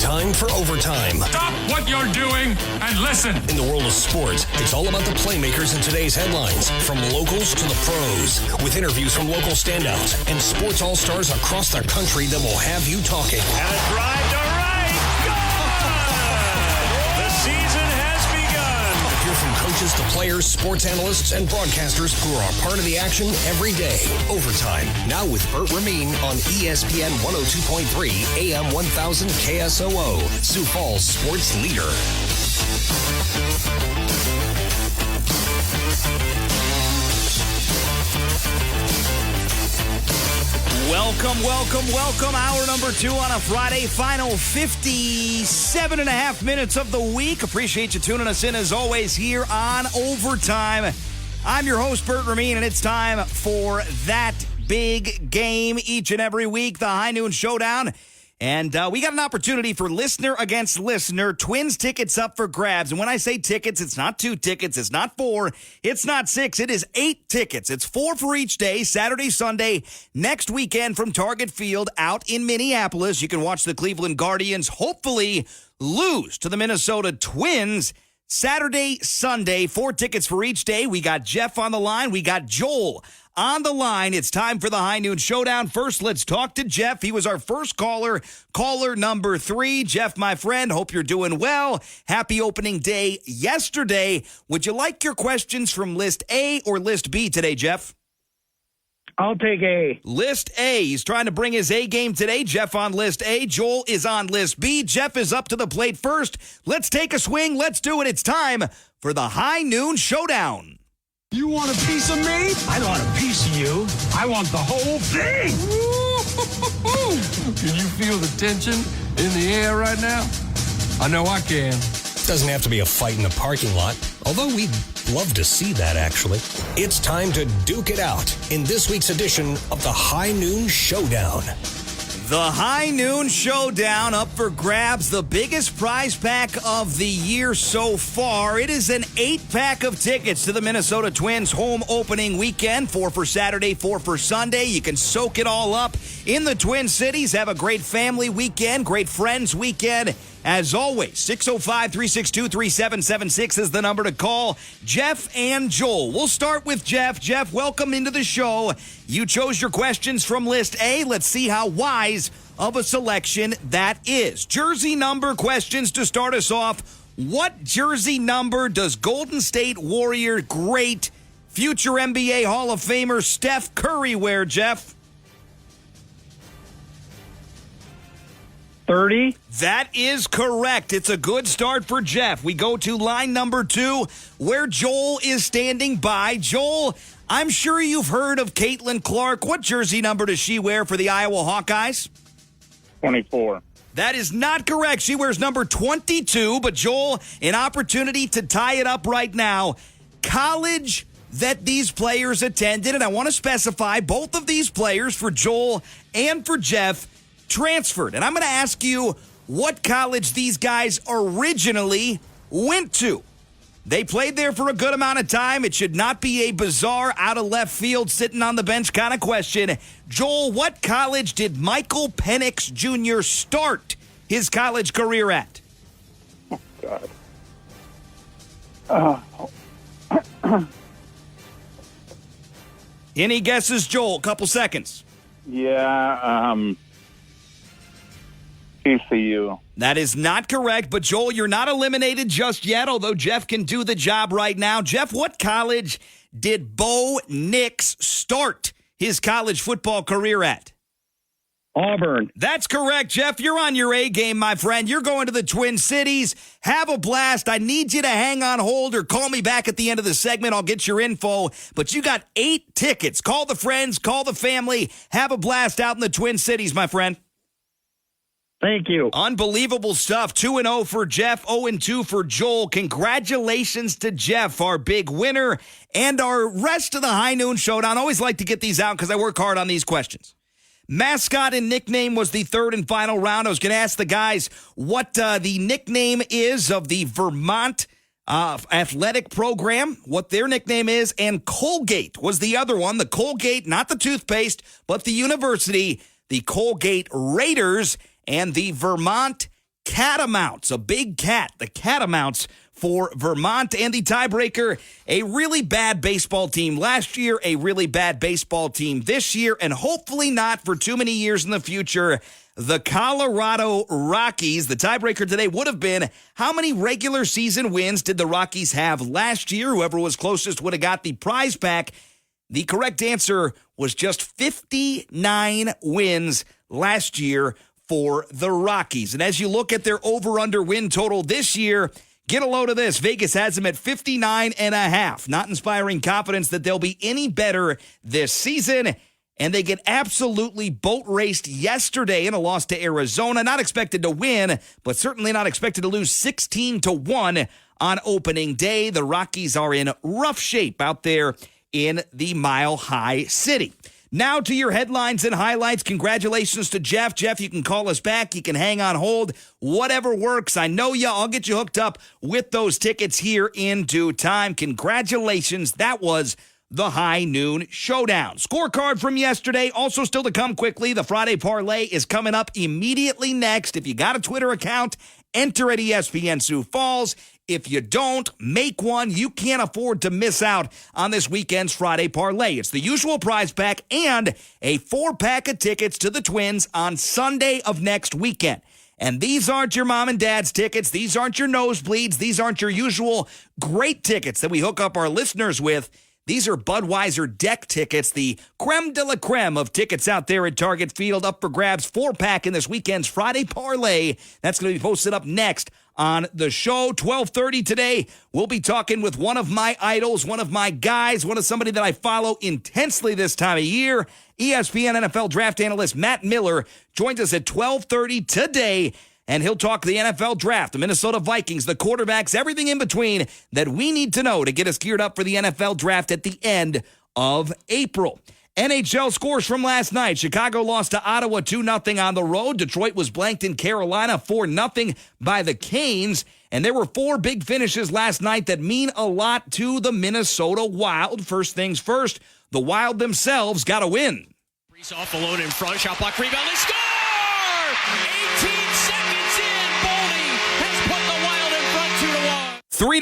time for overtime. Stop what you're doing and listen. In the world of sports, it's all about the playmakers in today's headlines, from locals to the pros, with interviews from local standouts and sports all-stars across the country that will have you talking. And a drive to right. Good! The season has begun. Hear from coaches to players, sports analysts, and broadcasters who are a part of the action every day. Overtime, now with Bert Rameen on ESPN 102.3 AM 1000 KSOO, Sioux Falls sports leader. Welcome. Hour number 2 on a Friday. Final 57 and a half minutes of the week. Appreciate you tuning us in as always here on Overtime. I'm your host, Bert Rameen, and it's time for that big game each and every week, the High Noon Showdown. And we got an opportunity for listener against listener. Twins tickets up for grabs. And when I say tickets, it's not 2 tickets. It's not 4. It's not 6. It is 8 tickets. It's 4 for each day, Saturday, Sunday, next weekend from Target Field out in Minneapolis. You can watch the Cleveland Guardians hopefully lose to the Minnesota Twins Saturday, Sunday. 4 tickets for each day. We got Jeff on the line. We got Joel on the line. It's time for the High Noon Showdown. First, let's talk to Jeff. He was our first caller number 3. Jeff, my friend, hope you're doing well. Happy opening day yesterday. Would you like your questions from List A or List B today, Jeff? I'll take A. List A. He's trying to bring his A game today. Jeff on List A. Joel is on List B. Jeff is up to the plate first. Let's take a swing. Let's do it. It's time for the High Noon Showdown. You want a piece of me? I don't want a piece of you. I want the whole thing. Can you feel the tension in the air right now? I know I can. Doesn't have to be a fight in the parking lot, although we'd love to see that, actually. It's time to duke it out in this week's edition of the High Noon Showdown. The High Noon Showdown up for grabs, the biggest prize pack of the year so far. It is an 8-pack of tickets to the Minnesota Twins home opening weekend. 4 for Saturday, 4 for Sunday. You can soak it all up in the Twin Cities. Have a great family weekend, great friends weekend. As always, 605-362-3776 is the number to call. Jeff and Joel. We'll start with Jeff. Jeff, welcome into the show. You chose your questions from List A. Let's see how wise of a selection that is. Jersey number questions to start us off. What jersey number does Golden State Warrior great future NBA Hall of Famer Steph Curry wear, Jeff? 30. That is correct. It's a good start for Jeff. We go to line number 2, where Joel is standing by. Joel, I'm sure you've heard of Caitlin Clark. What jersey number does she wear for the Iowa Hawkeyes? 24. That is not correct. She wears number 22. But, Joel, an opportunity to tie it up right now. College that these players attended, and I want to specify both of these players, for Joel and for Jeff, transferred. And I'm going to ask you what college these guys originally went to. They played there for a good amount of time. It should not be a bizarre, out of left field, sitting on the bench kind of question. Joel, what college did Michael Penix Jr. start his college career at? Oh, God. Any guesses, Joel? Couple seconds. TCU. That is not correct, but Joel, you're not eliminated just yet, although Jeff can do the job right now. Jeff, what college did Bo Nix start his college football career at? Auburn. That's correct, Jeff. You're on your A game, my friend. You're going to the Twin Cities. Have a blast. I need you to hang on hold or call me back at the end of the segment. I'll get your info. But you got 8 tickets. Call the friends, call the family. Have a blast out in the Twin Cities, my friend. Thank you. Unbelievable stuff. 2-0 for Jeff, 0-2 for Joel. Congratulations to Jeff, our big winner, and our rest of the High Noon Showdown. I always like to get these out because I work hard on these questions. Mascot and nickname was the third and final round. I was going to ask the guys what the nickname is of the Vermont athletic program, what their nickname is, and Colgate was the other one. The Colgate, not the toothpaste, but the university, the Colgate Raiders, and the Vermont Catamounts, a big cat, the Catamounts for Vermont. And the tiebreaker, a really bad baseball team last year, a really bad baseball team this year, and hopefully not for too many years in the future, the Colorado Rockies. The tiebreaker today would have been, how many regular season wins did the Rockies have last year? Whoever was closest would have got the prize pack. The correct answer was just 59 wins last year for the Rockies. And as you look at their over-under win total this year, get a load of this. Vegas has them at 59.5. Not inspiring confidence that they'll be any better this season. And they get absolutely boat raced yesterday in a loss to Arizona. Not expected to win, but certainly not expected to lose 16-1 on opening day. The Rockies are in rough shape out there in the Mile High City. Now to your headlines and highlights. Congratulations to Jeff. Jeff, you can call us back. You can hang on hold. Whatever works. I know you. I'll get you hooked up with those tickets here in due time. Congratulations. That was the High Noon Showdown. Scorecard from yesterday. Also still to come quickly. The Friday Parlay is coming up immediately next. If you got a Twitter account, enter at ESPN Sioux Falls. If you don't, make one. You can't afford to miss out on this weekend's Friday Parlay. It's the usual prize pack and a 4-pack of tickets to the Twins on Sunday of next weekend. And these aren't your mom and dad's tickets. These aren't your nosebleeds. These aren't your usual great tickets that we hook up our listeners with. These are Budweiser deck tickets, the creme de la creme of tickets out there at Target Field. Up for grabs, 4-pack in this weekend's Friday Parlay. That's going to be posted up next on the show. 12:30 today, we'll be talking with one of my idols, one of my guys, somebody that I follow intensely this time of year. ESPN NFL draft analyst Matt Miller joins us at 12:30 today. And he'll talk the NFL draft, the Minnesota Vikings, the quarterbacks, everything in between that we need to know to get us geared up for the NFL draft at the end of April. NHL scores from last night. Chicago lost to Ottawa 2-0 on the road. Detroit was blanked in Carolina 4-0 by the Canes. And there were 4 big finishes last night that mean a lot to the Minnesota Wild. First things first, the Wild themselves got a win. Brees off alone in front, shot block, rebound, they score! 18 seconds in, Boldy has put the Wild in front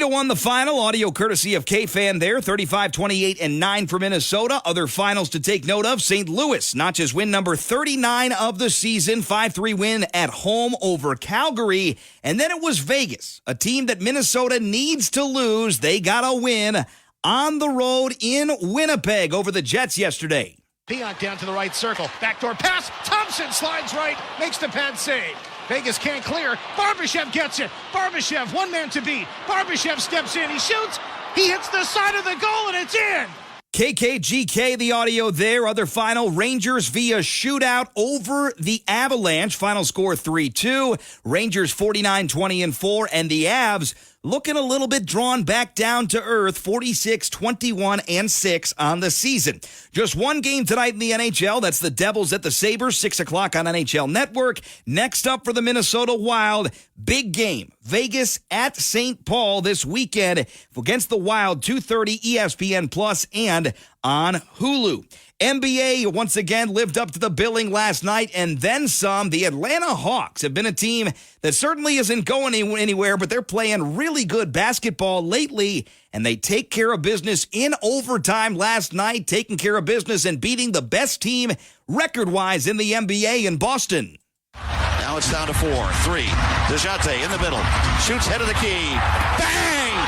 2-1. 3-1 the final. Audio courtesy of K-Fan there. 35-28-9 for Minnesota. Other finals to take note of. St. Louis notches win number 39 of the season. 5-3 win at home over Calgary. And then it was Vegas, a team that Minnesota needs to lose. They got a win on the road in Winnipeg over the Jets yesterday. Pionk down to the right circle. Backdoor pass. Thompson slides right. Makes the pad save. Vegas can't clear. Barbashev gets it. Barbashev, one man to beat. Barbashev steps in. He shoots. He hits the side of the goal, and it's in. KKGK, the audio there. Other final, Rangers via shootout over the Avalanche. Final score 3-2. Rangers 49-20-4, and the Avs looking a little bit drawn back down to earth, 46-21-6 on the season. Just one game tonight in the NHL. That's the Devils at the Sabres, 6 o'clock on NHL Network. Next up for the Minnesota Wild, big game. Vegas at St. Paul this weekend against the Wild, 2:30 ESPN Plus and on Hulu. NBA once again lived up to the billing last night and then some. The Atlanta Hawks have been a team that certainly isn't going anywhere, but they're playing really good basketball lately, and they take care of business in overtime last night, taking care of business and beating the best team record-wise in the NBA in Boston. Now it's down to 4. 3. DeJounte in the middle. Shoots head of the key. Bang!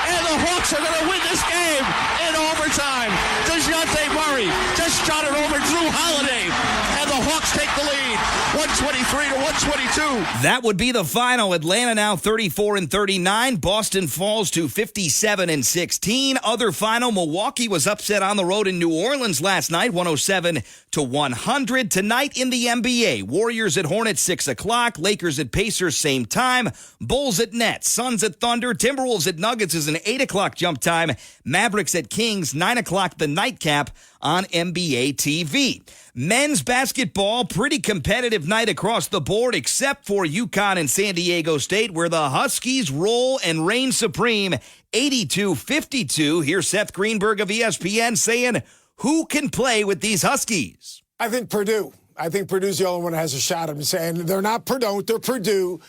And the Hawks are going to win this game in overtime. DeJounte Murray just shot it over Drew Holiday. And the Hawks take the lead. 123-122. That would be the final. Atlanta now 34-39. Boston falls to 57-16. Other final, Milwaukee was upset on the road in New Orleans last night, 107-100. Tonight in the NBA, Warriors at Hornets, 6 o'clock. Lakers at Pacers, same time. Bulls at Nets. Suns at Thunder. Timberwolves at Nuggets is an 8 o'clock jump time. Mavericks at Kings, 9 o'clock, the nightcap on NBA TV. Men's basketball, pretty competitive night across the board, except for UConn and San Diego State, where the Huskies roll and reign supreme, 82-52. Here's Seth Greenberg of ESPN saying, who can play with these Huskies? I think Purdue. I think Purdue's the only one that has a shot. I'm saying they're not Purdue. They're Purdue.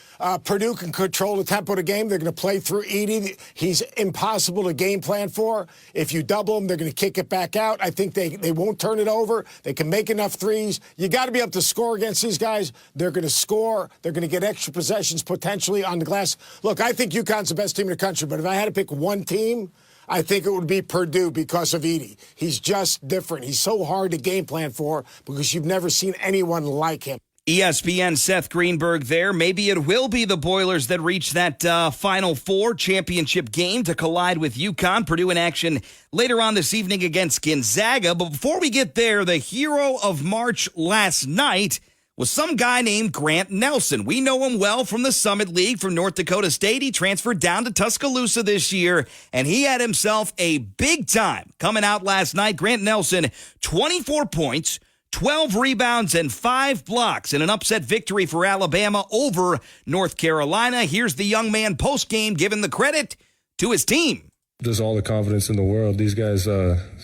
Purdue can control the tempo of the game. They're going to play through Edey. He's impossible to game plan for. If you double him, they're going to kick it back out. I think they won't turn it over. They can make enough threes. You got to be able to score against these guys. They're going to score. They're going to get extra possessions potentially on the glass. Look, I think UConn's the best team in the country, but if I had to pick one team, I think it would be Purdue because of Edey. He's just different. He's so hard to game plan for because you've never seen anyone like him. ESPN Seth Greenberg there. Maybe it will be the Boilers that reach that Final Four championship game to collide with UConn. Purdue in action later on this evening against Gonzaga. But before we get there, the hero of March last night was some guy named Grant Nelson. We know him well from the Summit League from North Dakota State. He transferred down to Tuscaloosa this year, and he had himself a big time coming out last night. Grant Nelson, 24 points, 12 rebounds, and 5 blocks in an upset victory for Alabama over North Carolina. Here's the young man post-game giving the credit to his team. Just all the confidence in the world. These guys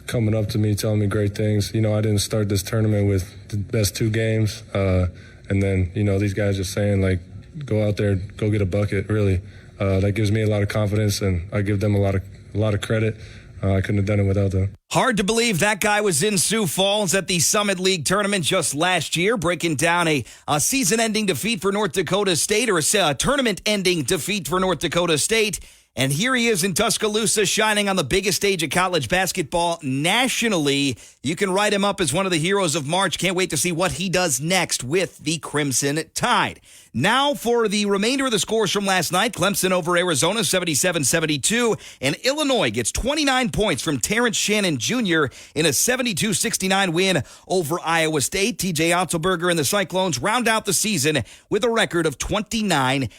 coming up to me, telling me great things. You know, I didn't start this tournament with the best 2 games. And then, you know, these guys just saying, like, go out there, go get a bucket, really. That gives me a lot of confidence, and I give them a lot of credit. I couldn't have done it without them. Hard to believe that guy was in Sioux Falls at the Summit League tournament just last year, breaking down a season-ending defeat for North Dakota State, or a tournament-ending defeat for North Dakota State. And here he is in Tuscaloosa, shining on the biggest stage of college basketball nationally. You can write him up as one of the heroes of March. Can't wait to see what he does next with the Crimson Tide. Now for the remainder of the scores from last night. Clemson over Arizona, 77-72. And Illinois gets 29 points from Terrence Shannon Jr. in a 72-69 win over Iowa State. TJ Otzelberger and the Cyclones round out the season with a record of 29-8.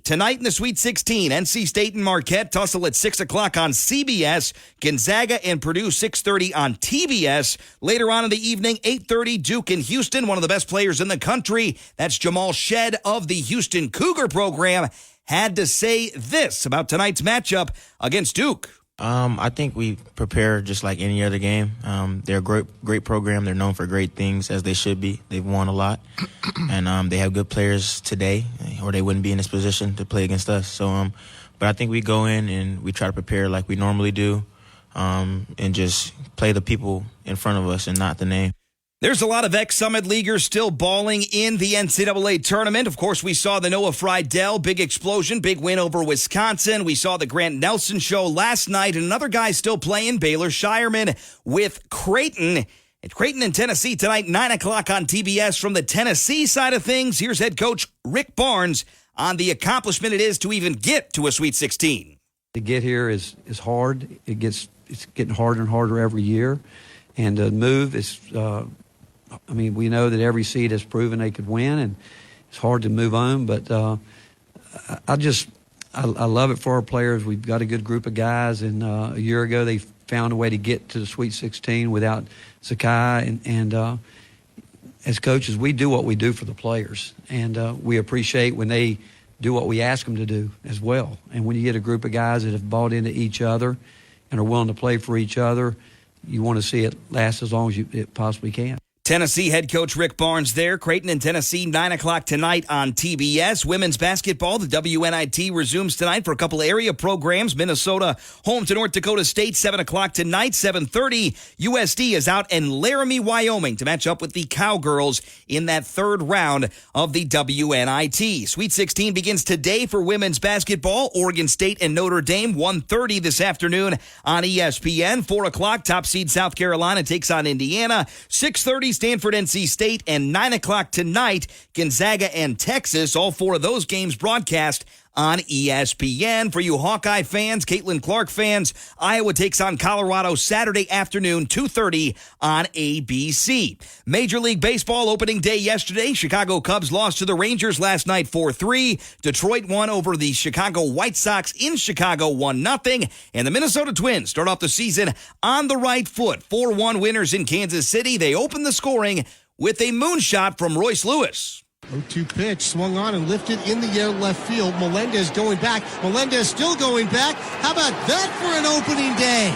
Tonight in the Sweet 16, NC State and Marquette tussle at 6 o'clock on CBS. Gonzaga and Purdue, 6:30 on TBS. Later on in the evening, 8:30, Duke and Houston. One of the best players in the country, that's Jamal Shedd of the Houston Cougar program, had to say this about tonight's matchup against Duke. I think we prepare just like any other game. They're a great program. They're known for great things, as they should be. They've won a lot. And they have good players today, or they wouldn't be in this position to play against us. So, but I think we go in and we try to prepare like we normally do, and just play the people in front of us and not the name. There's a lot of ex-Summit Leaguers still balling in the NCAA tournament. Of course, we saw the Noah Friedel, big explosion, big win over Wisconsin. We saw the Grant Nelson show last night. And another guy still playing, Baylor Shireman with Creighton. At Creighton in Tennessee tonight, 9 o'clock on TBS. From the Tennessee side of things, here's head coach Rick Barnes on the accomplishment it is to even get to a Sweet 16. To get here is hard. It's getting harder and harder every year. And to move is... we know that every seed has proven they could win, and it's hard to move on. But I love it for our players. We've got a good group of guys, and a year ago they found a way to get to the Sweet 16 without Sakai. And as coaches, we do what we do for the players, and we appreciate when they do what we ask them to do as well. And when you get a group of guys that have bought into each other and are willing to play for each other, you want to see it last as long as it possibly can. Tennessee head coach Rick Barnes there. Creighton in Tennessee, 9 o'clock tonight on TBS. Women's basketball, the WNIT resumes tonight for a couple area programs. Minnesota home to North Dakota State, 7 o'clock tonight. 7:30, USD is out in Laramie, Wyoming to match up with the Cowgirls in that third round of the WNIT. Sweet 16 begins today for women's basketball. Oregon State and Notre Dame, 1:30 this afternoon on ESPN. 4 o'clock, top seed South Carolina takes on Indiana. 6:30, Stanford, NC State, and 9 o'clock tonight, Gonzaga and Texas. All 4 of those games broadcast on ESPN. For you Hawkeye fans, Caitlin Clark fans, Iowa takes on Colorado Saturday afternoon, 2:30 on ABC. Major League Baseball opening day yesterday. Chicago Cubs lost to the Rangers last night 4-3. Detroit won over the Chicago White Sox in Chicago 1-0. And the Minnesota Twins start off the season on the right foot. 4-1 winners in Kansas City. They open the scoring with a moonshot from Royce Lewis. 0-2 pitch, swung on and lifted in the air left field. Melendez going back. Melendez still going back. How about that for an opening day?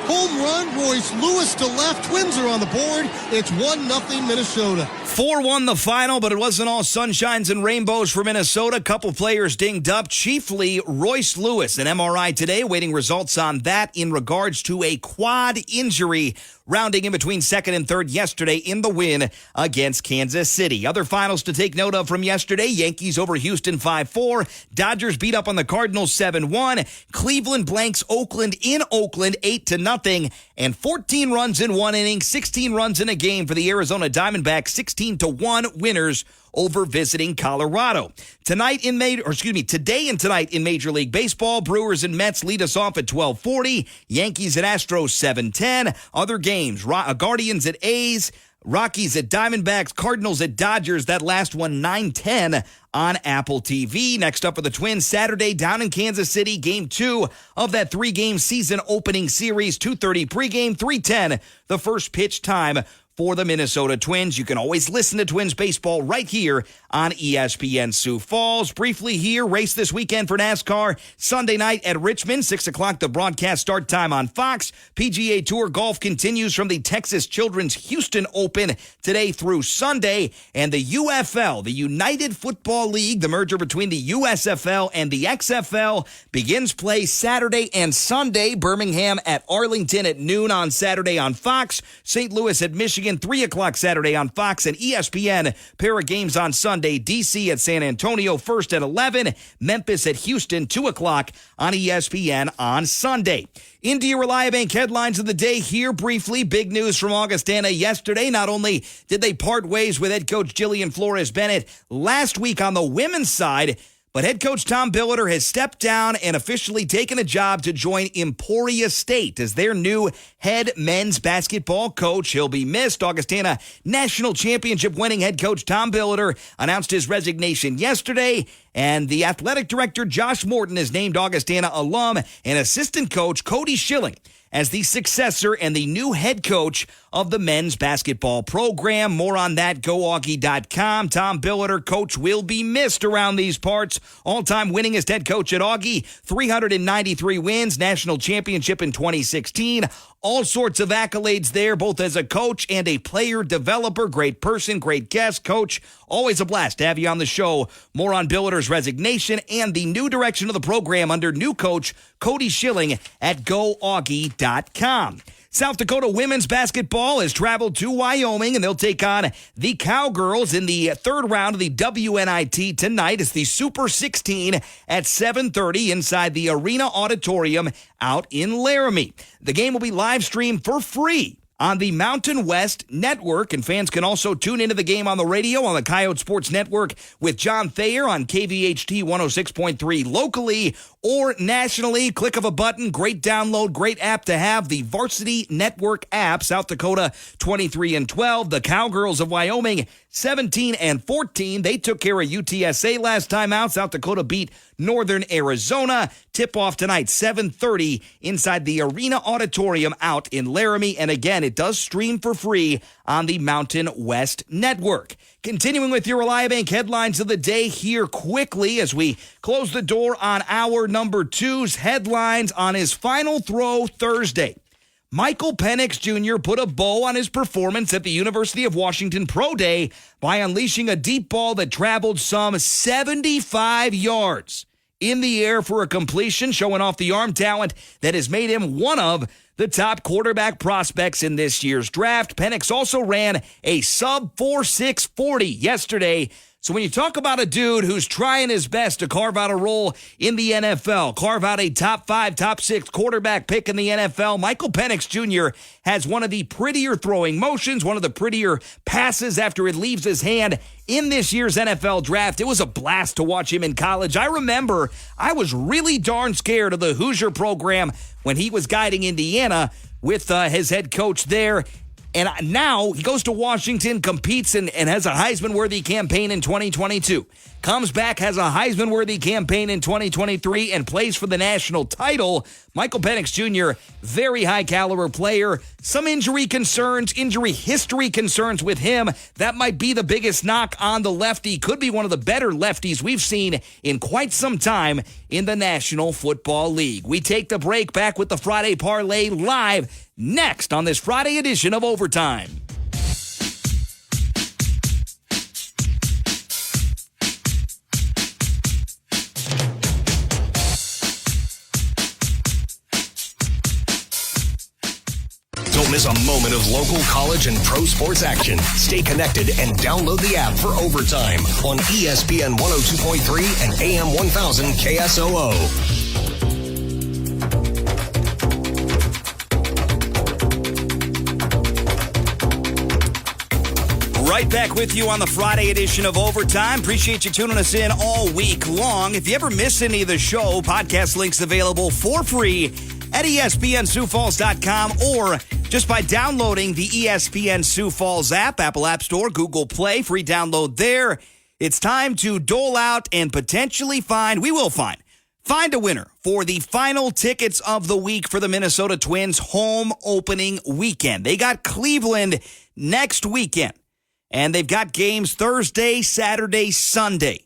Home run, Royce Lewis to left. Twins are on the board. It's 1-0 Minnesota. 4-1 the final, but it wasn't all sunshines and rainbows for Minnesota. Couple players dinged up, chiefly Royce Lewis. An MRI today, waiting results on that in regards to a quad injury, rounding in between second and third yesterday in the win against Kansas City. Other finals to take note of from yesterday: Yankees over Houston 5-4. Dodgers beat up on the Cardinals 7-1. Cleveland blanks Oakland in Oakland 8-0. And 14 runs in one inning, 16 runs in a game for the Arizona Diamondbacks, 16-1 winners over visiting Colorado. Today and tonight in Major League Baseball, Brewers and Mets lead us off at 12:40. Yankees at Astros 7:10. Other games: Guardians at A's, Rockies at Diamondbacks, Cardinals at Dodgers. That last one 9:10 on Apple TV. Next up for the Twins, Saturday down in Kansas City, Game 2 of that 3-game season opening series. 2:30 pregame, 3:10 the first pitch time for the Minnesota Twins. You can always listen to Twins baseball right here on ESPN Sioux Falls. Briefly here, race this weekend for NASCAR. Sunday night at Richmond, 6 o'clock, the broadcast start time on Fox. PGA Tour golf continues from the Texas Children's Houston Open today through Sunday. And the UFL, the United Football League, the merger between the USFL and the XFL, begins play Saturday and Sunday. Birmingham at Arlington at noon on Saturday on Fox. St. Louis at Michigan, 3 o'clock Saturday on Fox, and ESPN pair of games on Sunday. DC at San Antonio first at 11. Memphis at Houston, 2 o'clock on ESPN on Sunday. India Reliabank headlines of the day here briefly. Big news from Augustana yesterday. Not only did they part ways with head coach Jillian Flores-Bennett last week on the women's side, but head coach Tom Billiter has stepped down and officially taken a job to join Emporia State as their new head men's basketball coach. He'll be missed. Augustana national championship winning head coach Tom Billiter announced his resignation yesterday, and the athletic director Josh Morton has named Augustana alum and assistant coach Cody Schilling as the successor and the new head coach of the men's basketball program. More on that, GoAugie.com. Tom Billiter, coach, will be missed around these parts. All-time winningest head coach at Augie, 393 wins, national championship in 2016. All sorts of accolades there, both as a coach and a player developer. Great person, great guest, coach. Always a blast to have you on the show. More on Billiter's resignation and the new direction of the program under new coach Cody Schilling at GoAugie.com. South Dakota women's basketball has traveled to Wyoming, and they'll take on the Cowgirls in the third round of the WNIT tonight. It's the Super 16 at 7:30 inside the Arena Auditorium out in Laramie. The game will be live streamed for free on the Mountain West Network, and fans can also tune into the game on the radio on the Coyote Sports Network with John Thayer on KVHT 106.3 locally or nationally. Click of a button, great download, great app to have, the Varsity Network app. South Dakota 23-12, the Cowgirls of Wyoming 17-14. They took care of UTSA last time out. South Dakota beat Northern Arizona. Tip-off tonight, 7:30 inside the Arena Auditorium out in Laramie. And again, it does stream for free on the Mountain West Network. Continuing with your Reliabank headlines of the day here quickly as we close the door on hour number 2's headlines on his final throw Thursday. Michael Penix Jr. put a bow on his performance at the University of Washington Pro Day by unleashing a deep ball that traveled some 75 yards in the air for a completion, showing off the arm talent that has made him one of the top quarterback prospects in this year's draft. Penix also ran a sub-4.6 40 yesterday. So when you talk about a dude who's trying his best to carve out a role in the NFL, carve out a top 5, top 6 quarterback pick in the NFL, Michael Penix Jr. has one of the prettier throwing motions, one of the prettier passes after it leaves his hand in this year's NFL draft. It was a blast to watch him in college. I remember I was really darn scared of the Hoosier program when he was guiding Indiana with his head coach there. And now he goes to Washington, competes, and has a Heisman-worthy campaign in 2022. Comes back, has a Heisman-worthy campaign in 2023, and plays for the national title. Michael Penix Jr., very high-caliber player. Some injury concerns, injury history concerns with him. That might be the biggest knock on the lefty. Could be one of the better lefties we've seen in quite some time in the National Football League. We take the break, back with the Friday Parlay live next on this Friday edition of Overtime. Don't miss a moment of local college and pro sports action. Stay connected and download the app for Overtime on ESPN 102.3 and AM 1000 KSOO. Right back with you on the Friday edition of Overtime. Appreciate you tuning us in all week long. If you ever miss any of the show, podcast links available for free at ESPNSiouxFalls.com or just by downloading the ESPN Sioux Falls app, Apple App Store, Google Play, free download there. It's time to dole out and potentially find a winner for the final tickets of the week for the Minnesota Twins home opening weekend. They got Cleveland next weekend. And they've got games Thursday, Saturday, Sunday.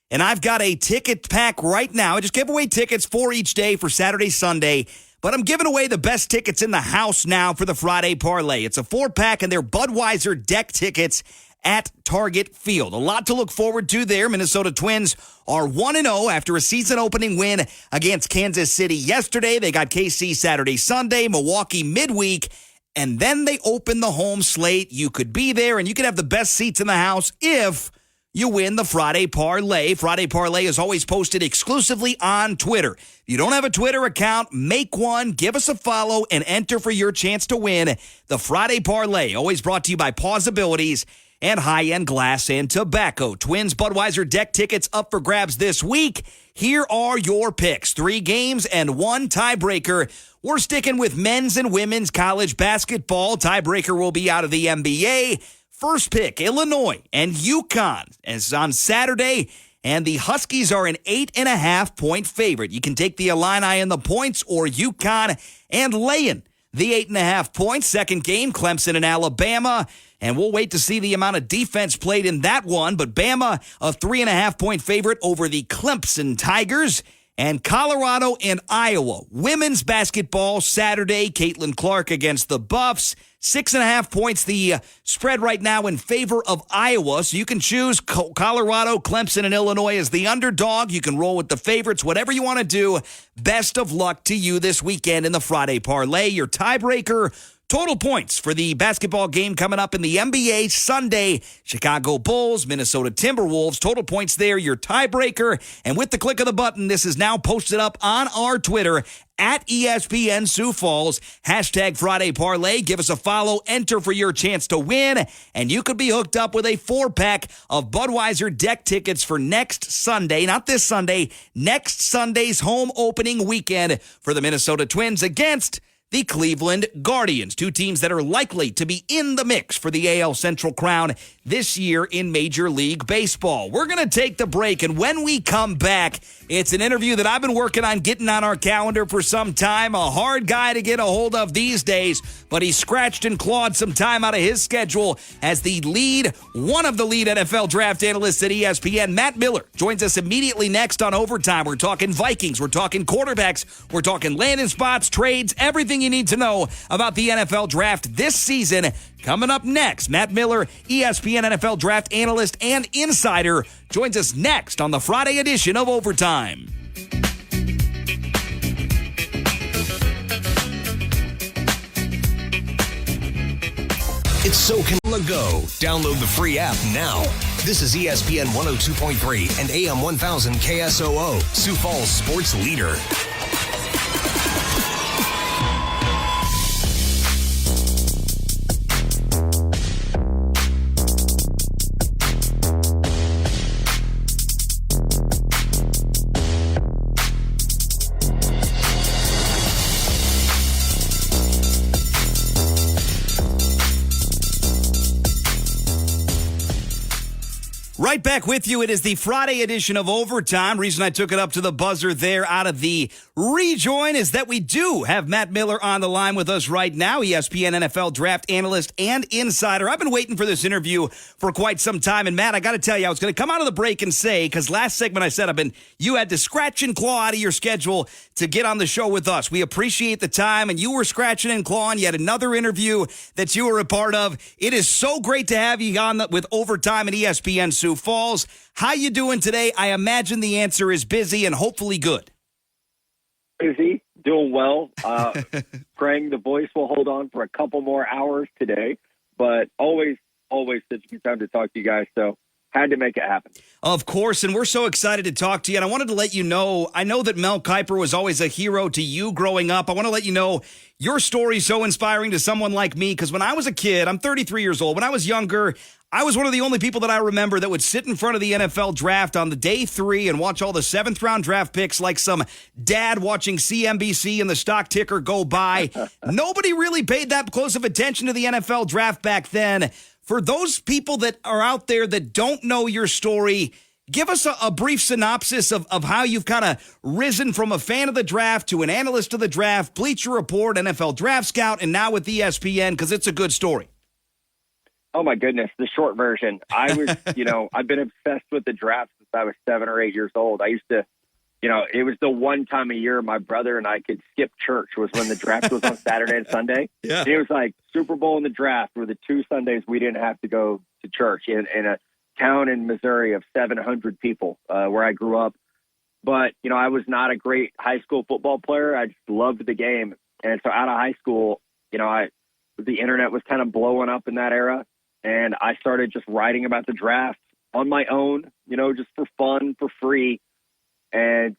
And I've got a ticket pack right now. I just gave away tickets for each day for Saturday, Sunday. But I'm giving away the best tickets in the house now for the Friday Parlay. It's a 4-pack, and they're Budweiser deck tickets at Target Field. A lot to look forward to there. Minnesota Twins are 1-0 after a season-opening win against Kansas City yesterday. They got KC Saturday, Sunday, Milwaukee midweek. And then they open the home slate. You could be there, and you could have the best seats in the house if you win the Friday Parlay. Friday Parlay is always posted exclusively on Twitter. If you don't have a Twitter account, make one, give us a follow, and enter for your chance to win the Friday Parlay. Always brought to you by Pausabilities and High-End Glass and Tobacco. Twins Budweiser deck tickets up for grabs this week. Here are your picks. 3 games and 1 tiebreaker. We're sticking with men's and women's college basketball. Tiebreaker will be out of the NBA. First pick, Illinois and UConn is on Saturday, and the Huskies are an 8.5-point favorite. You can take the Illini in the points or UConn and lay in the 8.5 points. Second game, Clemson and Alabama. And we'll wait to see the amount of defense played in that one. But Bama, a 3.5-point favorite over the Clemson Tigers. And Colorado and Iowa. Women's basketball Saturday. Caitlin Clark against the Buffs. 6.5 points, the spread right now in favor of Iowa. So you can choose Colorado, Clemson, and Illinois as the underdog. You can roll with the favorites, whatever you want to do. Best of luck to you this weekend in the Friday Parlay. Your tiebreaker, total points for the basketball game coming up in the NBA Sunday. Chicago Bulls, Minnesota Timberwolves. Total points there, your tiebreaker. And with the click of the button, this is now posted up on our Twitter at ESPN Sioux Falls. Hashtag Friday Parlay. Give us a follow. Enter for your chance to win. And you could be hooked up with a 4-pack of Budweiser deck tickets for next Sunday. Not this Sunday. Next Sunday's home opening weekend for the Minnesota Twins against the Cleveland Guardians, 2 teams that are likely to be in the mix for the AL Central crown this year in Major League Baseball. We're going to take the break, and when we come back, it's an interview that I've been working on getting on our calendar for some time. A hard guy to get a hold of these days, but he scratched and clawed some time out of his schedule as one of the lead NFL draft analysts at ESPN. Matt Miller joins us immediately next on Overtime. We're talking Vikings, we're talking quarterbacks, we're talking landing spots, trades, everything you need to know about the NFL draft this season. Coming up next, Matt Miller, ESPN NFL draft analyst and insider, joins us next on the Friday edition of Overtime. It's so can go. Download the free app now. This is ESPN 102.3 and AM 1000 KSOO, Sioux Falls sports leader. Right back with you. It is the Friday edition of Overtime. Reason I took it up to the buzzer there out of the rejoin is that we do have Matt Miller on the line with us right now, ESPN NFL draft analyst and insider. I've been waiting for this interview for quite some time. And Matt, I got to tell you, I was going to come out of the break and say, because last segment I said you had to scratch and claw out of your schedule to get on the show with us. We appreciate the time, and you were scratching and clawing. You had another interview that you were a part of. It is so great to have you on with Overtime at ESPN Sioux Falls. How you doing today? I imagine the answer is busy and hopefully good. Busy, doing well. Praying the voice will hold on for a couple more hours today, but always such a good time to talk to you guys. So had to make it happen. Of course, and we're so excited to talk to you. And I wanted to let you know, I know that Mel Kiper was always a hero to you growing up. I want to let you know your story is so inspiring to someone like me, because when I was a kid, I'm 33 years old. When I was younger, I was one of the only people that I remember that would sit in front of the NFL draft on the day 3 and watch all the 7th round draft picks like some dad watching CNBC and the stock ticker go by. Nobody really paid that close of attention to the NFL draft back then. For those people that are out there that don't know your story, give us a brief synopsis of how you've kind of risen from a fan of the draft to an analyst of the draft, Bleacher Report, NFL Draft Scout, and now with ESPN, because it's a good story. Oh, my goodness. The short version. I was, I've been obsessed with the draft since I was 7 or 8 years old. I used to, it was the one time a year my brother and I could skip church was when the draft was on Saturday and Sunday. Yeah. And it was like Super Bowl and the draft were the 2 Sundays we didn't have to go to church in a town in Missouri of 700 people where I grew up. But, I was not a great high school football player. I just loved the game. And so out of high school, the internet was kind of blowing up in that era. And I started just writing about the draft on my own, just for fun, for free. And,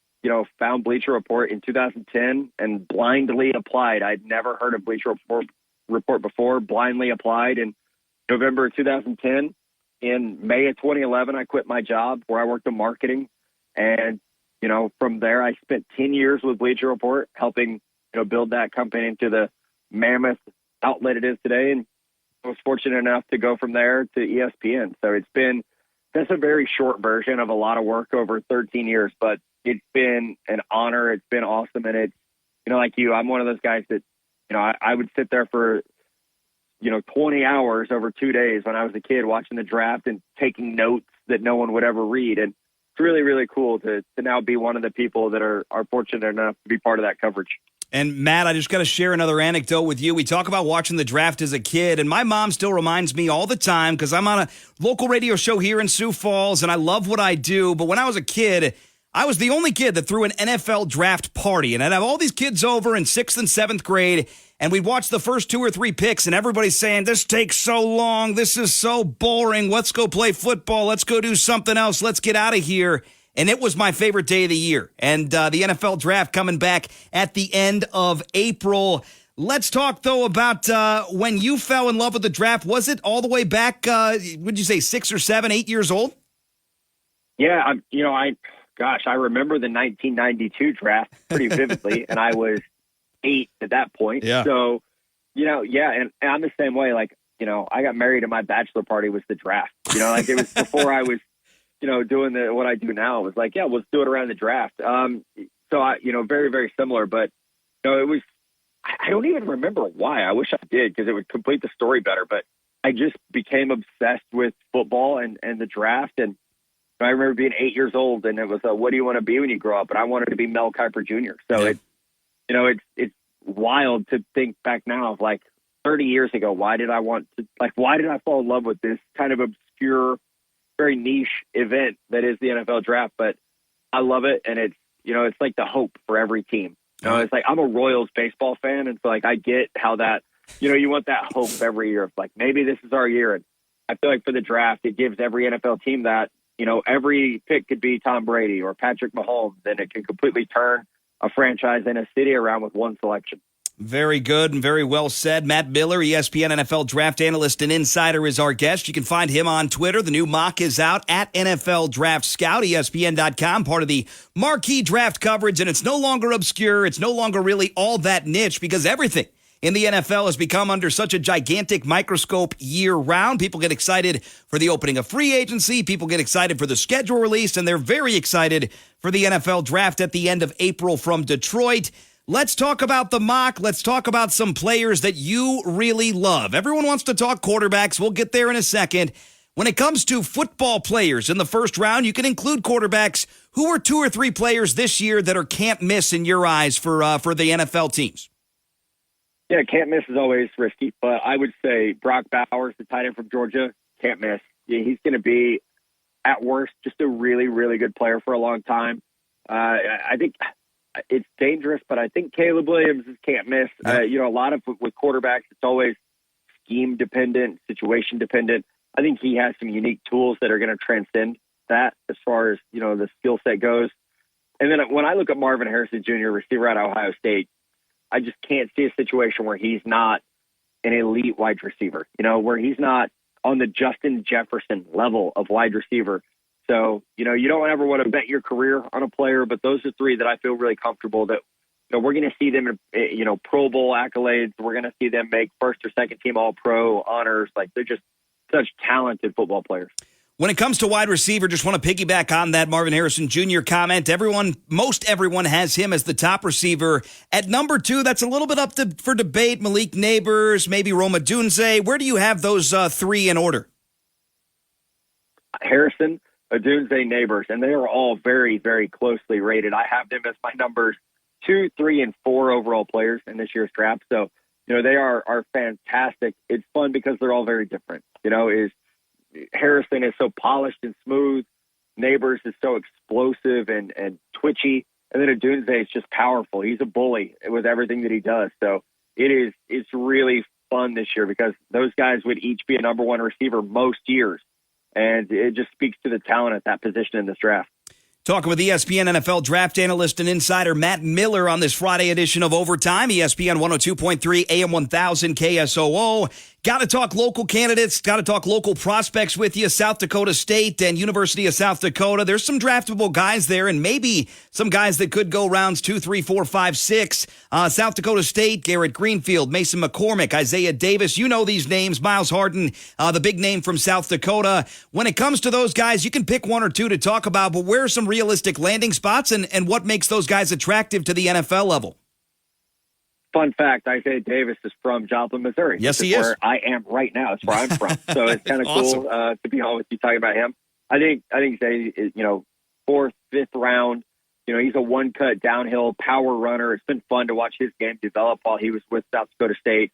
found Bleacher Report in 2010 and blindly applied. I'd never heard of Bleacher Report before, blindly applied in November of 2010. In May of 2011, I quit my job where I worked in marketing. And, from there, I spent 10 years with Bleacher Report, helping, build that company into the mammoth outlet it is today. And I was fortunate enough to go from there to ESPN. So that's a very short version of a lot of work over 13 years, but it's been an honor. It's been awesome. And it's, like you, I'm one of those guys that, I would sit there for, 20 hours over 2 days when I was a kid watching the draft and taking notes that no one would ever read. And it's really, really cool to now be one of the people that are fortunate enough to be part of that coverage. And Matt, I just got to share another anecdote with you. We talk about watching the draft as a kid, and my mom still reminds me all the time because I'm on a local radio show here in Sioux Falls, and I love what I do. But when I was a kid, I was the only kid that threw an NFL draft party, and I'd have all these kids over in 6th and 7th grade, and we'd watch the first 2 or 3 picks, and everybody's saying, this takes so long, this is so boring, let's go play football, let's go do something else, let's get out of here. And it was my favorite day of the year. And the NFL draft coming back at the end of April. Let's talk, though, about when you fell in love with the draft. Was it all the way back, would you say 6 or 7, 8 years old? Yeah, I remember the 1992 draft pretty vividly, and I was 8 at that point. Yeah. So, and I'm the same way. Like, I got married and my bachelor party was the draft. It was before I was doing what I do now. It was like, yeah, let's do it around the draft. So I, very, very similar, but it was, I don't even remember why. I wish I did, because it would complete the story better, but I just became obsessed with football and the draft. And I remember being 8 years old, and it was, what do you want to be when you grow up? And I wanted to be Mel Kiper Jr. So it's wild to think back now of like 30 years ago. Why did I fall in love with this kind of obscure, very niche event that is the NFL draft? But I love it. And it's, it's like the hope for every team. It's like, I'm a Royals baseball fan. And so like, I get how that, you want that hope every year of like, maybe this is our year. And I feel like for the draft, it gives every NFL team that, every pick could be Tom Brady or Patrick Mahomes, and it can completely turn a franchise and a city around with one selection. Very good and very well said. Matt Miller, ESPN NFL draft analyst and insider, is our guest. You can find him on Twitter. The new mock is out at NFL Draft Scout, ESPN.com, part of the marquee draft coverage. And it's no longer obscure. It's no longer really all that niche, because everything in the NFL has become under such a gigantic microscope year-round. People get excited for the opening of free agency. People get excited for the schedule release, and they're very excited for the NFL draft at the end of April from Detroit. Let's talk about the mock. Let's talk about some players that you really love. Everyone wants to talk quarterbacks. We'll get there in a second. When it comes to football players in the first round, you can include quarterbacks. Who are 2 or 3 players this year that are can't miss in your eyes for the NFL teams? Yeah, can't miss is always risky, but I would say Brock Bowers, the tight end from Georgia, can't miss. Yeah, he's going to be, at worst, just a really, really good player for a long time. I think it's dangerous, but I think Caleb Williams is can't miss. A lot of with quarterbacks, it's always scheme dependent, situation dependent. I think he has some unique tools that are going to transcend that as far as, the skill set goes. And then when I look at Marvin Harrison Jr., receiver at Ohio State, I just can't see a situation where he's not an elite wide receiver, where he's not on the Justin Jefferson level of wide receiver. So, you don't ever want to bet your career on a player, but those are 3 that I feel really comfortable that, we're going to see them, Pro Bowl accolades. We're going to see them make first or second team All-Pro honors. Like, they're just such talented football players. When it comes to wide receiver, just want to piggyback on that Marvin Harrison Jr. comment. Most everyone has him as the top receiver. At number 2, that's a little bit up for debate. Malik Neighbors, maybe Rome Odunze. Where do you have those 3 in order? Harrison, Odunze, Neighbors, and they are all very, very closely rated. I have them as my numbers 2, 3, and 4 overall players in this year's draft. So, they are fantastic. It's fun because they're all very different. Harrison is so polished and smooth. Neighbors is so explosive and twitchy. And then Odunze is just powerful. He's a bully with everything that he does. So it's really fun this year because those guys would each be a number 1 receiver most years. And it just speaks to the talent at that position in this draft. Talking with ESPN NFL draft analyst and insider Matt Miller on this Friday edition of Overtime, ESPN 102.3 AM 1000 KSOO. Got to talk local candidates, got to talk local prospects with you. South Dakota State and University of South Dakota. There's some draftable guys there and maybe some guys that could go rounds 2, 3, 4, 5, 6. South Dakota State, Garrett Greenfield, Mason McCormick, Isaiah Davis. You know these names. Miles Harden, the big name from South Dakota. When it comes to those guys, you can pick 1 or 2 to talk about, but where are some realistic landing spots and what makes those guys attractive to the NFL level? Fun fact, Isaiah Davis is from Joplin, Missouri. Yes, he is. Where I am right now. It's where I'm from. So it's kind of awesome. Cool to be on with you talking about him. I think Zay is, 4th, 5th round. He's a one-cut downhill power runner. It's been fun to watch his game develop while he was with South Dakota State.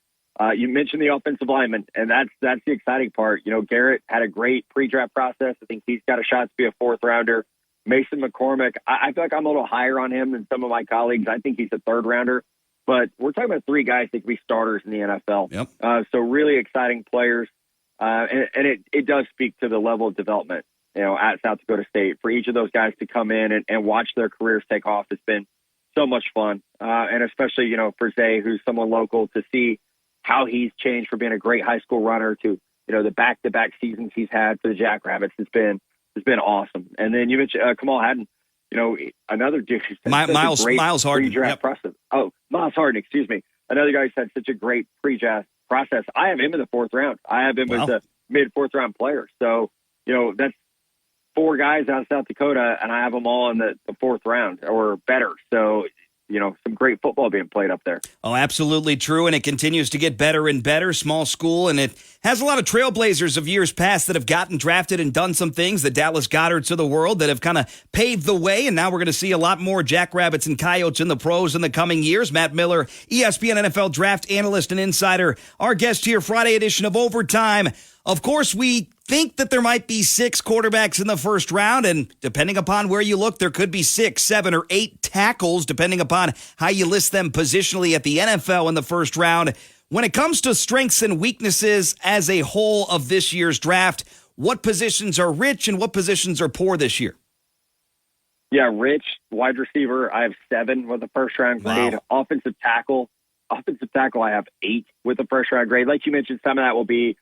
You mentioned the offensive lineman, and that's the exciting part. Garrett had a great pre-draft process. I think he's got a shot to be a 4th rounder. Mason McCormick, I feel like I'm a little higher on him than some of my colleagues. I think he's a 3rd rounder. But we're talking about 3 guys that could be starters in the NFL. Yep. So really exciting players. And it does speak to the level of development, at South Dakota State. For each of those guys to come in and watch their careers take off has been so much fun. And especially, for Zay, who's someone local, to see how he's changed from being a great high school runner to, the back-to-back seasons he's had for the Jackrabbits has been awesome. And then you mentioned Kamal Haddon. Another dude. Miles Harden. Pre-draft process. Oh, Miles Harden, excuse me. Another guy who's had such a great pre-draft process. I have him in the 4th round. I have him as a mid-4th round player. So, that's 4 guys out of South Dakota, and I have them all in the 4th round or better. So, some great football being played up there. Oh, absolutely true, and it continues to get better and better. Small school, and it has a lot of trailblazers of years past that have gotten drafted and done some things, the Dallas Goederts of the world, that have kind of paved the way, and now we're going to see a lot more Jackrabbits and Coyotes in the pros in the coming years. Matt Miller, ESPN NFL draft analyst and insider, our guest here, Friday edition of Overtime. Of course, we think that there might be 6 quarterbacks in the first round, and depending upon where you look, there could be 6, 7, or 8 tackles, depending upon how you list them positionally at the NFL in the first round. When it comes to strengths and weaknesses as a whole of this year's draft, what positions are rich and what positions are poor this year? Yeah, rich, wide receiver, I have 7 with the first round grade. Wow. Offensive tackle, I have 8 with the first round grade. Like you mentioned, some of that will be,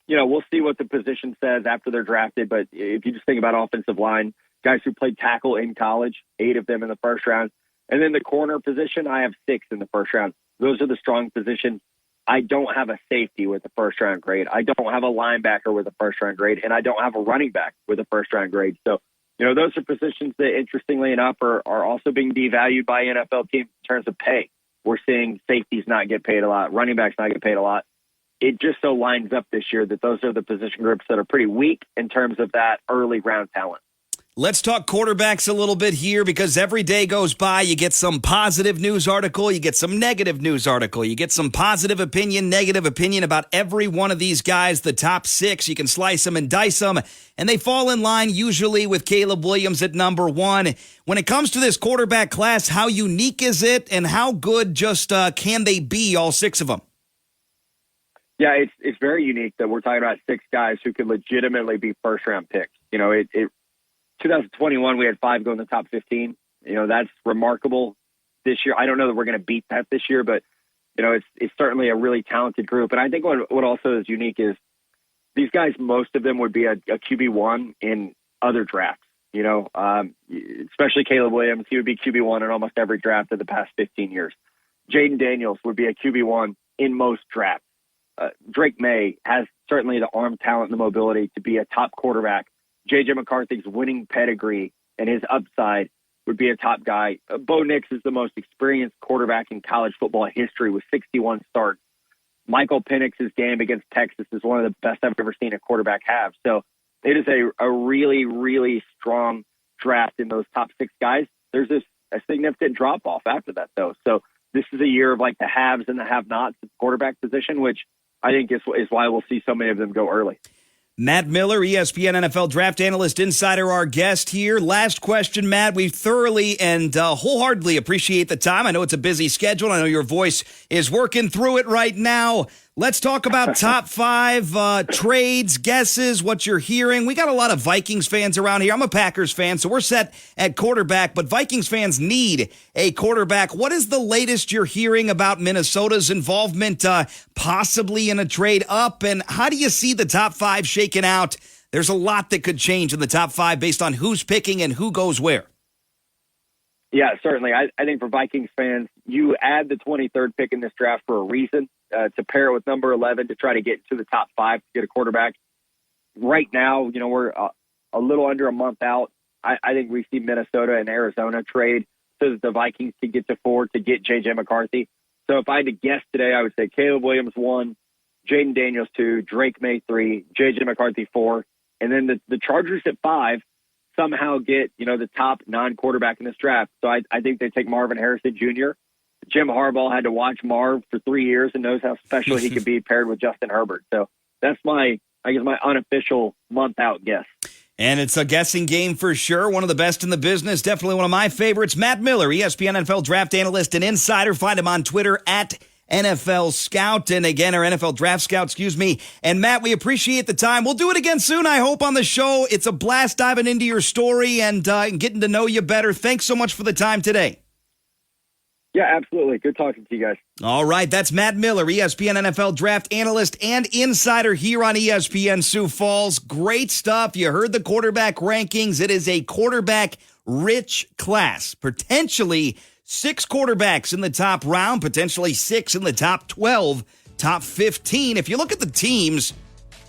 we'll see what the position says after they're drafted. But if you just think about offensive line, guys who played tackle in college, 8 of them in the first round. And then the corner position, I have 6 in the first round. Those are the strong positions. I don't have a safety with a first-round grade. I don't have a linebacker with a first-round grade, and I don't have a running back with a first-round grade. So, those are positions that, interestingly enough, are also being devalued by NFL teams in terms of pay. We're seeing safeties not get paid a lot, running backs not get paid a lot. It just so lines up this year that those are the position groups that are pretty weak in terms of that early round talent. Let's talk quarterbacks a little bit here, because every day goes by, you get some positive news article, you get some negative news article, you get some positive opinion, negative opinion about every one of these guys, the top 6. You can slice them and dice them, and they fall in line usually with Caleb Williams at number 1. When it comes to this quarterback class, how unique is it, and how good just can they be, all 6 of them? Yeah, it's very unique that we're talking about 6 guys who could legitimately be first-round picks. 2021, we had 5 go in the top 15. That's remarkable this year. I don't know that we're going to beat that this year, but, it's certainly a really talented group. And I think what also is unique is these guys, most of them would be a QB1 in other drafts, especially Caleb Williams. He would be QB1 in almost every draft of the past 15 years. Jaden Daniels would be a QB1 in most drafts. Drake May has certainly the arm talent and the mobility to be a top quarterback. J.J. McCarthy's winning pedigree and his upside would be a top guy. Bo Nix is the most experienced quarterback in college football history with 61 starts. Michael Penix's game against Texas is one of the best I've ever seen a quarterback have. So it is a really, really strong draft in those top 6 guys. There's a significant drop-off after that, though. So this is a year of like the haves and the have-nots at the quarterback position, which I think is why we'll see so many of them go early. Matt Miller, ESPN NFL Draft Analyst Insider, our guest here. Last question, Matt. We thoroughly and wholeheartedly appreciate the time. I know it's a busy schedule. I know your voice is working through it right now. Let's talk about top 5 trades, guesses, what you're hearing. We got a lot of Vikings fans around here. I'm a Packers fan, so we're set at quarterback, but Vikings fans need a quarterback. What is the latest you're hearing about Minnesota's involvement possibly in a trade up, and how do you see the top 5 shaking out? There's a lot that could change in the top 5 based on who's picking and who goes where. Yeah, certainly. I think for Vikings fans, you add the 23rd pick in this draft for a reason. To pair it with number 11 to try to get to the top 5 to get a quarterback. Right now, we're a little under a month out. I think we see Minnesota and Arizona trade so that the Vikings can get to 4 to get J.J. McCarthy. So if I had to guess today, I would say Caleb Williams 1, Jaden Daniels 2, Drake May 3, J.J. McCarthy 4, and then the Chargers at 5 somehow get, the top non-quarterback in this draft. So I think they take Marvin Harrison Jr. Jim Harbaugh had to watch Marv for 3 years and knows how special he could be paired with Justin Herbert. So that's my unofficial month-out guess. And it's a guessing game for sure. One of the best in the business. Definitely one of my favorites. Matt Miller, ESPN NFL Draft Analyst and Insider. Find him on Twitter at NFL Scout. And again, our NFL Draft Scout, And Matt, we appreciate the time. We'll do it again soon, I hope, on the show. It's a blast diving into your story and getting to know you better. Thanks so much for the time today. Yeah, absolutely. Good talking to you guys. All right, that's Matt Miller, ESPN NFL Draft Analyst and Insider here on ESPN Sioux Falls. Great stuff. You heard the quarterback rankings. It is a quarterback-rich class. Potentially 6 quarterbacks in the top round, potentially 6 in the top 12, top 15. If you look at the teams,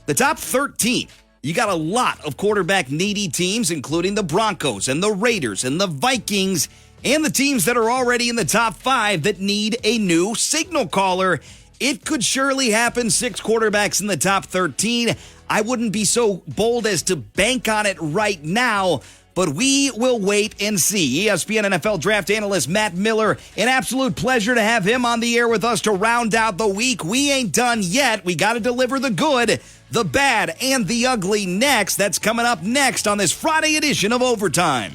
the top 13, you got a lot of quarterback-needy teams, including the Broncos and the Raiders and the Vikings, and the teams that are already in the top 5 that need a new signal caller. It could surely happen. 6 quarterbacks in the top 13. I wouldn't be so bold as to bank on it right now, but we will wait and see. ESPN NFL Draft Analyst Matt Miller, an absolute pleasure to have him on the air with us to round out the week. We ain't done yet. We got to deliver the good, the bad, and the ugly next. That's coming up next on this Friday edition of Overtime.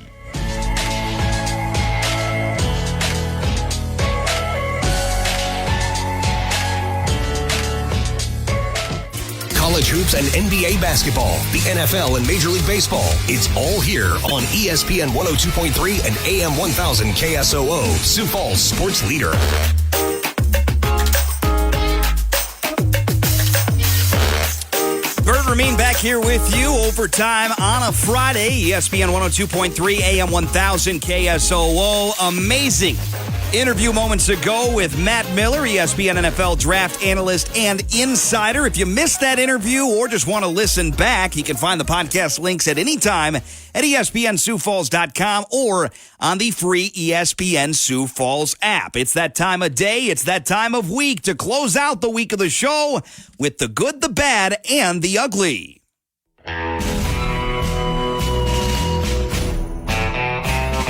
College hoops and NBA basketball, the NFL and Major League Baseball. It's all here on ESPN 102.3 and AM 1000 KSOO, Sioux Falls sports leader. Bert Ramin back here with you. Overtime on a Friday. ESPN 102.3 AM 1000 KSOO. Amazing Interview moments ago with Matt Miller, ESPN NFL draft analyst and insider. If you missed that interview or just want to listen back, you can find the podcast links at any time at ESPNSiouxFalls.com or on the free ESPN Sioux Falls app. It's that time of day, it's that time of week to close out the week of the show with the good, the bad, and the ugly.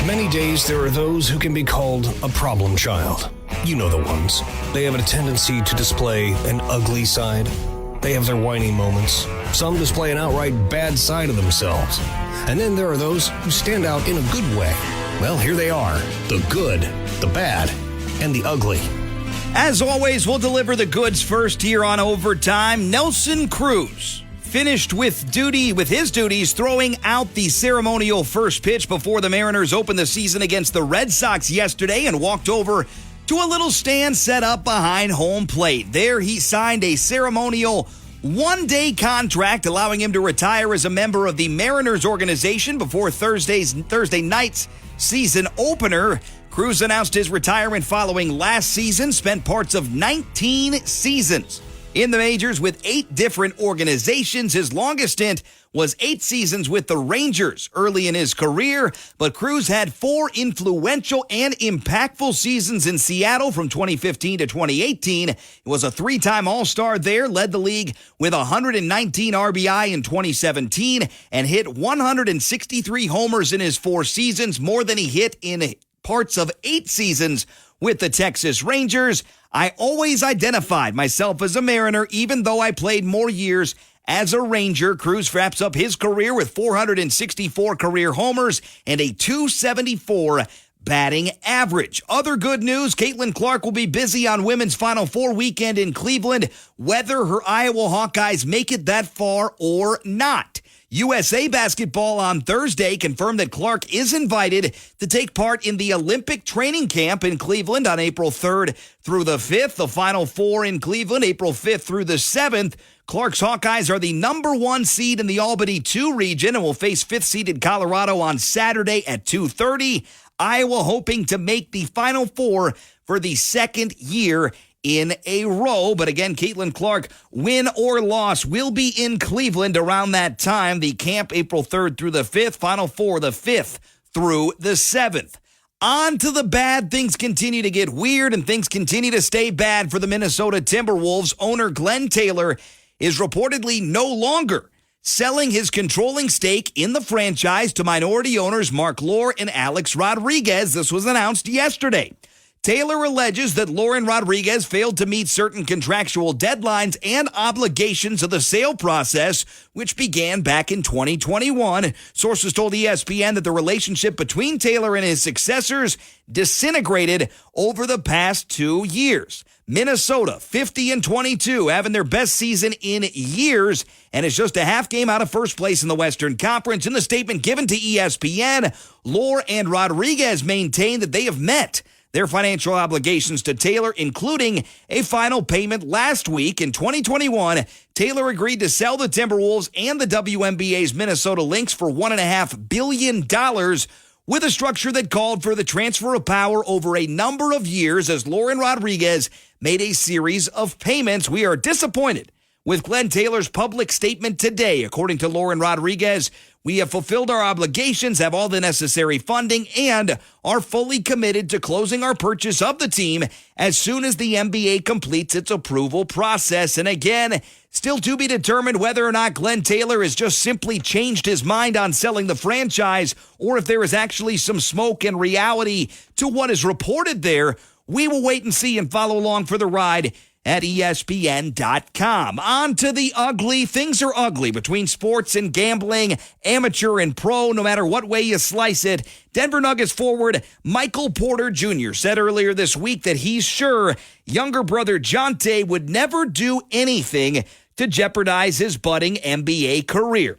Many days there are those who can be called a problem child. You know the ones. They have a tendency to display an ugly side. They have their whiny moments. Some display an outright bad side of themselves. And then there are those who stand out in a good way. Well, here they are. The good, the bad, and the ugly. As always, we'll deliver the goods first here on Overtime. Nelson Cruz finished with his duties throwing out the ceremonial first pitch before the Mariners opened the season against the Red Sox yesterday and walked over to a little stand set up behind home plate. There he signed a ceremonial one-day contract allowing him to retire as a member of the Mariners organization before Thursday night's season opener. Cruz announced his retirement following last season, spent parts of 19 seasons in the majors with 8 different organizations. His longest stint was 8 seasons with the Rangers early in his career, but Cruz had 4 influential and impactful seasons in Seattle from 2015 to 2018. He was a 3-time All-Star there, led the league with 119 RBI in 2017, and hit 163 homers in his 4 seasons, more than he hit in parts of 8 seasons with the Texas Rangers. I always identified myself as a Mariner, even though I played more years as a Ranger. Cruz wraps up his career with 464 career homers and a .274 batting average. Other good news, Caitlin Clark will be busy on Women's Final Four weekend in Cleveland, whether her Iowa Hawkeyes make it that far or not. USA Basketball on Thursday confirmed that Clark is invited to take part in the Olympic training camp in Cleveland on April 3rd through the 5th. The Final Four in Cleveland, April 5th through the 7th. Clark's Hawkeyes are the number 1 seed in the Albany 2 region and will face 5th-seeded Colorado on Saturday at 2:30. Iowa hoping to make the Final Four for the second year in a row. But again, Caitlin Clark, win or loss, will be in Cleveland around that time. The camp April 3rd through the 5th, Final Four the 5th through the 7th. On to the bad. Things continue to get weird and things continue to stay bad for the Minnesota Timberwolves. Owner Glenn Taylor is reportedly no longer selling his controlling stake in the franchise to minority owners Mark Lore and Alex Rodriguez. This was announced yesterday. Taylor alleges that Lauren Rodriguez failed to meet certain contractual deadlines and obligations of the sale process, which began back in 2021. Sources told ESPN that the relationship between Taylor and his successors disintegrated over the past 2 years. Minnesota, 50-22, having their best season in years, and is just a half game out of first place in the Western Conference. In the statement given to ESPN, Lore and Rodriguez maintain that they have met their financial obligations to Taylor, including a final payment last week. In 2021, Taylor agreed to sell the Timberwolves and the WNBA's Minnesota Lynx for $1.5 billion, with a structure that called for the transfer of power over a number of years as Lauren Rodriguez made a series of payments. We are disappointed with Glenn Taylor's public statement today. According to Lauren Rodriguez, we have fulfilled our obligations, have all the necessary funding, and are fully committed to closing our purchase of the team as soon as the NBA completes its approval process. And again, still to be determined whether or not Glenn Taylor has just simply changed his mind on selling the franchise or if there is actually some smoke and reality to what is reported there. We will wait and see and follow along for the ride at ESPN.com. On to the ugly. Things are ugly between sports and gambling, amateur and pro, no matter what way you slice it. Denver Nuggets forward Michael Porter Jr. said earlier this week that he's sure younger brother Jonte would never do anything to jeopardize his budding NBA career.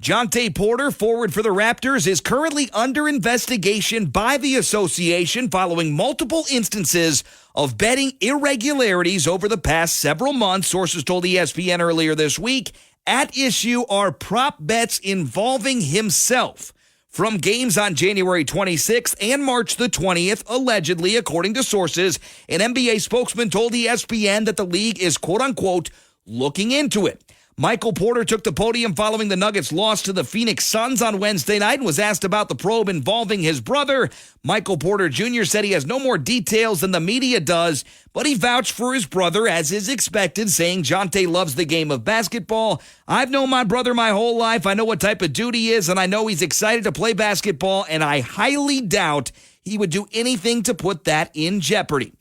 Jonte Porter, forward for the Raptors, is currently under investigation by the association following multiple instances of betting irregularities over the past several months. Sources told ESPN earlier this week, at issue are prop bets involving himself. from games on January 26th and March the 20th, allegedly, according to sources. An NBA spokesman told ESPN that the league is, quote-unquote, looking into it. Michael Porter took the podium following the Nuggets' loss to the Phoenix Suns on Wednesday night and was asked about the probe involving his brother. Michael Porter Jr. said he has no more details than the media does, but he vouched for his brother as is expected, saying Jonte loves the game of basketball. I've known my brother my whole life. I know what type of dude he is, and I know he's excited to play basketball, and I highly doubt he would do anything to put that in jeopardy.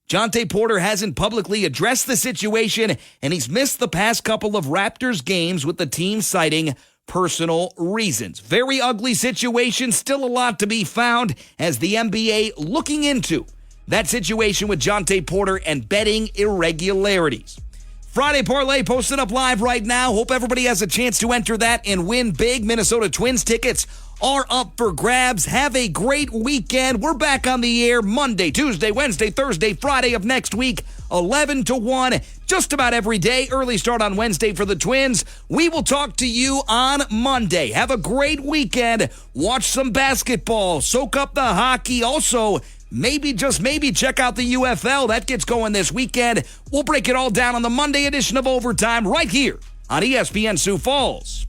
Jonte Porter hasn't publicly addressed the situation, and he's missed the past couple of Raptors games with the team citing personal reasons. Very ugly situation, still a lot to be found as the NBA looking into that situation with Jonte Porter and betting irregularities. Friday Parlay posted up live right now. Hope everybody has a chance to enter that and win big. Minnesota Twins tickets are up for grabs. Have a great weekend. We're back on the air Monday, Tuesday, Wednesday, Thursday, Friday of next week, 11 to 1, just about every day. Early start on Wednesday for the Twins. We will talk to you on Monday. Have a great weekend. Watch some basketball. Soak up the hockey. Also, maybe, just maybe, check out the UFL. That gets going this weekend. We'll break it all down on the Monday edition of Overtime right here on ESPN Sioux Falls.